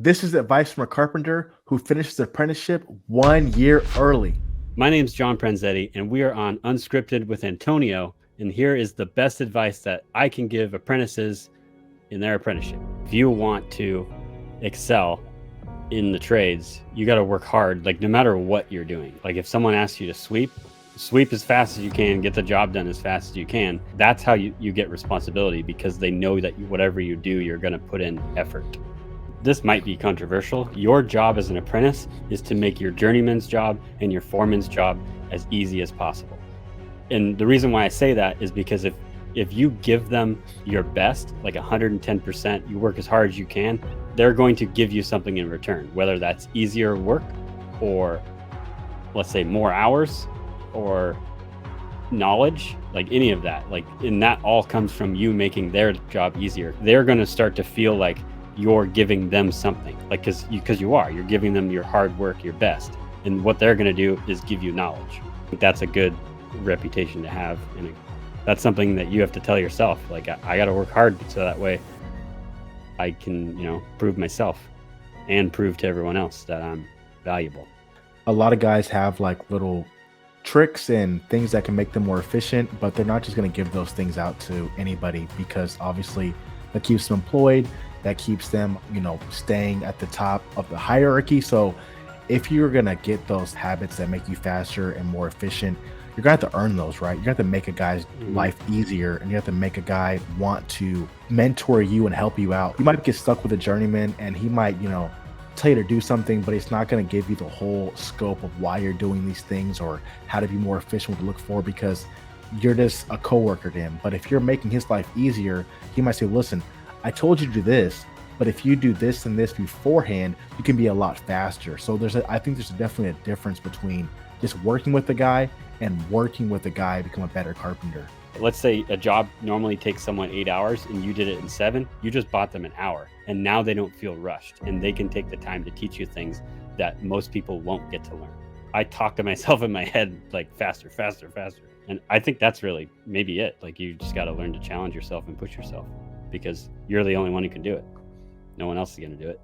This is advice from a carpenter who finished his apprenticeship 1 year early. My name's John Prenzetti, and we are on Unscripted with Antonio. And here is the best advice that I can give apprentices in their apprenticeship. If you want to excel in the trades, you got to work hard, like no matter what you're doing. Like if someone asks you to sweep as fast as you can, get the job done as fast as you can. That's how you get responsibility, because they know that whatever you do, you're going to put in effort. This might be controversial. Your job as an apprentice is to make your journeyman's job and your foreman's job as easy as possible. And the reason why I say that is because if you give them your best, like 110%, you work as hard as you can, they're going to give you something in return, whether that's easier work or, let's say, more hours or knowledge, like any of that. And that all comes from you making their job easier. They're going to start to feel like you're giving them something, like because you're giving them your hard work, your best, and what they're going to do is give you knowledge. That's a good reputation to have, and that's something that you have to tell yourself, like I got to work hard so that way I can prove myself and prove to everyone else that I'm valuable. A lot of guys have like little tricks and things that can make them more efficient, but they're not just going to give those things out to anybody, because obviously that keeps them employed, that keeps them staying at the top of the hierarchy. So if you're going to get those habits that make you faster and more efficient, you're going to have to earn those, right? You're going to have to make a guy's life easier, and you have to make a guy want to mentor you and help you out. You might get stuck with a journeyman and he might tell you to do something, but it's not going to give you the whole scope of why you're doing these things or how to be more efficient, what to look for, because you're just a coworker to him. But if you're making his life easier, he might say, listen, I told you to do this, but if you do this and this beforehand, you can be a lot faster. So I think there's definitely a difference between just working with the guy and working with the guy to become a better carpenter. Let's say a job normally takes someone 8 hours and you did it in 7. You just bought them an hour, and now they don't feel rushed, and they can take the time to teach you things that most people won't get to learn. I talk to myself in my head like faster, faster, faster. And I think that's really maybe it. Like you just got to learn to challenge yourself and push yourself, because you're the only one who can do it. No one else is going to do it.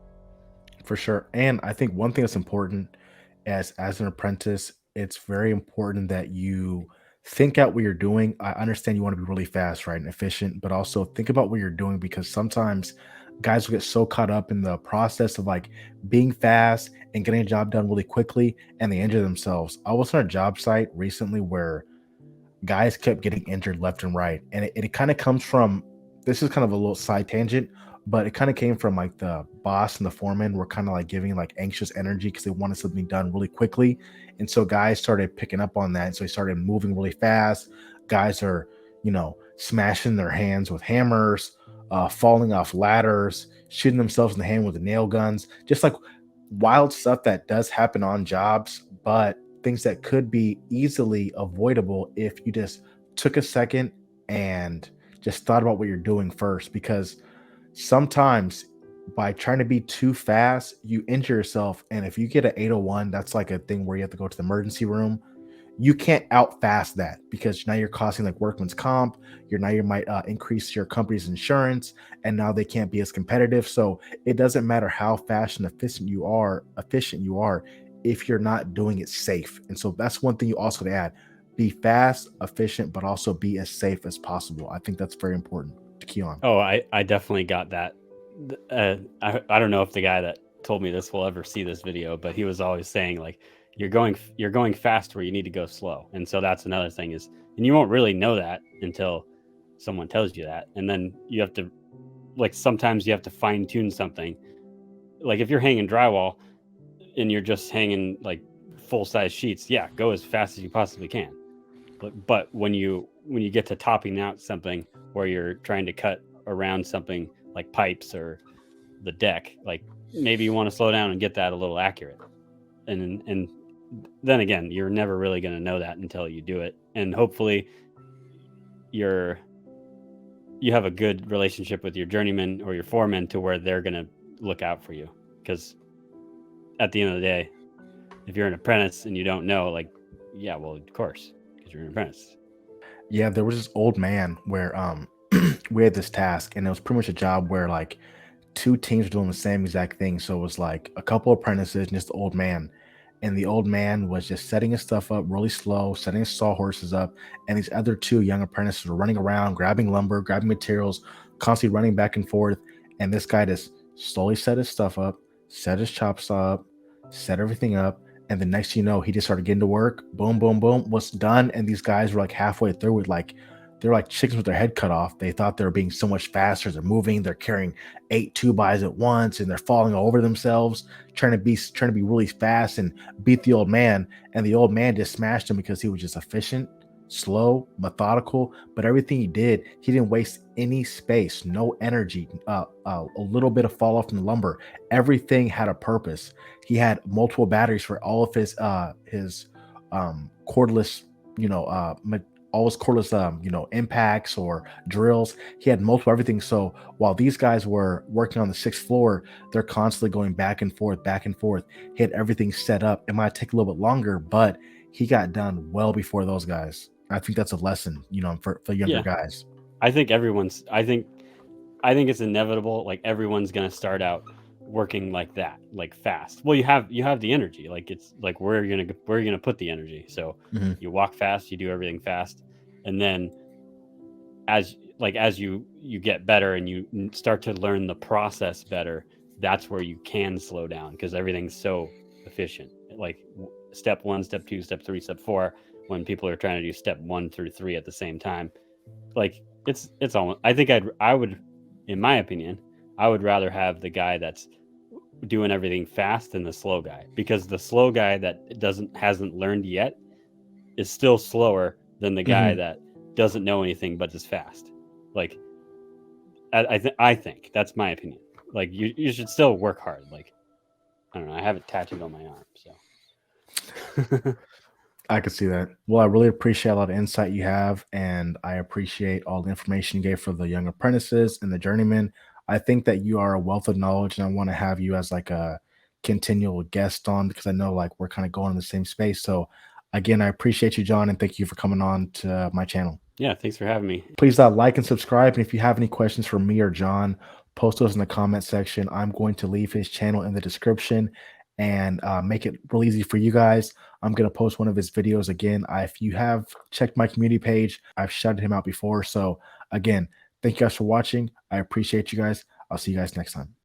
For sure. And I think one thing that's important as an apprentice, it's very important that you think out what you're doing. I understand you want to be really fast, right, and efficient, but also think about what you're doing, because sometimes guys will get so caught up in the process of like being fast and getting a job done really quickly, and they injure themselves. I was on a job site recently where guys kept getting injured left and right. And it kind of comes from, this is kind of a little side tangent, but it kind of came from like the boss and the foreman were kind of like giving like anxious energy because they wanted something done really quickly. And so guys started picking up on that. And so they started moving really fast. Guys are, smashing their hands with hammers, falling off ladders, shooting themselves in the hand with the nail guns, just like wild stuff that does happen on jobs, but things that could be easily avoidable if you just took a second and just thought about what you're doing first. Because sometimes by trying to be too fast, you injure yourself. And if you get an 801, that's like a thing where you have to go to the emergency room. You can't out fast that, because now you're costing like workman's comp. You might increase your company's insurance, and now they can't be as competitive. So it doesn't matter how fast and efficient you are if you're not doing it safe. And so that's one thing you also to add: be fast, efficient, but also be as safe as possible. I think that's very important to key on. Oh, I definitely got that. I don't know if the guy that told me this will ever see this video, but he was always saying like, you're going fast where you need to go slow. And so that's another thing is, and you won't really know that until someone tells you that. And then you have to, like, sometimes you have to fine tune something. Like if you're hanging drywall and you're just hanging like full size sheets, yeah, go as fast as you possibly can. But when you get to topping out something where you're trying to cut around something like pipes or the deck, like maybe you want to slow down and get that a little accurate. And then again, you're never really going to know that until you do it. And hopefully you have a good relationship with your journeyman or your foreman to where they're going to look out for you. Because at the end of the day, if you're an apprentice and you don't know, like, yeah, well, of course, because you're an apprentice. Yeah, there was this old man where we had this task, and it was pretty much a job where like two teams were doing the same exact thing. So it was like a couple apprentices and just the old man. And the old man was just setting his stuff up really slow, setting his sawhorses up. And these other two young apprentices were running around, grabbing lumber, grabbing materials, constantly running back and forth. And this guy just slowly set his stuff up, set his chop saw up, set everything up. And the next thing you know, he just started getting to work. Boom, boom, boom, was done. And these guys were like halfway through with like, they're like chickens with their head cut off. They thought they were being so much faster. They're moving, they're carrying 8 2 bys at once, and they're falling over themselves, trying to be really fast and beat the old man. And the old man just smashed him because he was just efficient, slow, methodical. But everything he did, he didn't waste any space, no energy, a little bit of fall off from the lumber. Everything had a purpose. He had multiple batteries for all of his cordless, you know, all his cordless, impacts or drills. He had multiple everything. So while these guys were working on the 6th floor, they're constantly going back and forth, back and forth. He had everything set up. It might take a little bit longer, but he got done well before those guys. I think that's a lesson, for younger Yeah. guys. I think I think it's inevitable. Like everyone's gonna start out working like that, like fast. Well, you have the energy. Like it's like where are you gonna put the energy? So Mhm. you walk fast, you do everything fast, and then as you get better and you start to learn the process better, that's where you can slow down because everything's so efficient. Like step 1, step 2, step 3, step 4. When people are trying to do step 1 through 3 at the same time, like it's almost. I think I would, in my opinion, I would rather have the guy that's doing everything fast than the slow guy, because the slow guy that hasn't learned yet is still slower than the guy Mhm. that doesn't know anything but is fast. Like I think that's my opinion. Like you should still work hard. Like I don't know. I have it tattooed on my arm. So I could see that. Well, I really appreciate a lot of insight you have, and I appreciate all the information you gave for the young apprentices and the journeyman. I think that you are a wealth of knowledge, and I want to have you as like a continual guest on because I know like we're kind of going in the same space. So, again, I appreciate you, John, and thank you for coming on to my channel. yeah, thanks for having me. Please like and subscribe. And if you have any questions for me or John, post those in the comment section. I'm going to leave his channel in the description and make it real easy for you guys. I'm going to post one of his videos again. If you have checked my community page, I've shouted him out before. So, again, thank you guys for watching. I appreciate you guys. I'll see you guys next time.